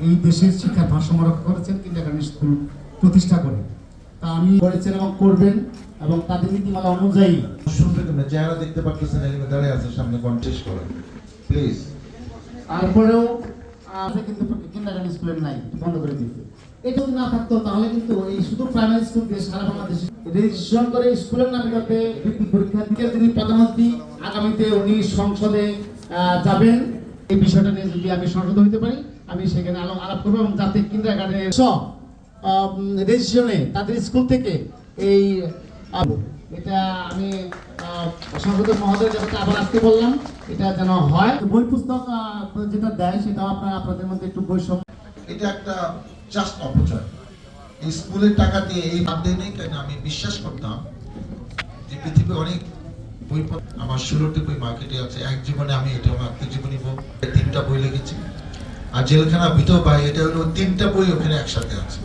এই দেশের শিক্ষার ভারসাম্য রক্ষা করেছেন কিন্ডারগার্টেন স্কুল প্রতিষ্ঠা করে। তা আমি করেছেন এবং করবেন এবং তাদের নীতিমালা অনুযায়ী শুনবে তোমরা যারা দেখতে পাচ্ছেন এখানে দাঁড়িয়ে আছে সামনে কন্টেস্ট করেন প্লিজ। তারপরেও কিন্তু কিন্ডারগার্টেন স্কুলের নাই, বন্ধ করে দিতে। এটা যদি না থাকতো তাহলে কিন্তু এই শুধু প্রাইমারি স্কুল দিয়ে সারা বাংলাদেশে রেজিস্ট্রেশন করে স্কুলের নামে যাতে বৃত্তি পরীক্ষা দিতে যিনি প্রধানমন্ত্রী আগামীতে উনি সংসদে যাবেন, এই বিষয়টা নিয়ে যদি আমি সংসদ হইতে পারি আমি সেখানে আলাপ করবো এবং যাতে কিন্ডারগার্টেনের রেজিস্ট্রেশনে তাদের স্কুল থেকে এই এটা আমি সংসদের মহোদয় যেটা আবার আজকে বললাম এটা যেন হয়। বই পুস্তক যেটা দেয় সেটাও আপনাদের মধ্যে একটু বৈষম্য, এটা একটা জাস্ট অপচয়। এই স্কুলের টাকা দিয়ে এই বাদ দিয়ে নেই, তাই না? আমি বিশ্বাস করতাম যে পৃথিবী অনেক বই আমার 16টি বই মার্কেটে আছে। এক জীবনে আমি এটা আমার আত্মজীবনী বই 3টা বই লিখেছি, আর জেলখানা ভিতর ভাই এটা হলো 3টা বই ওখানে একসাথে আছে।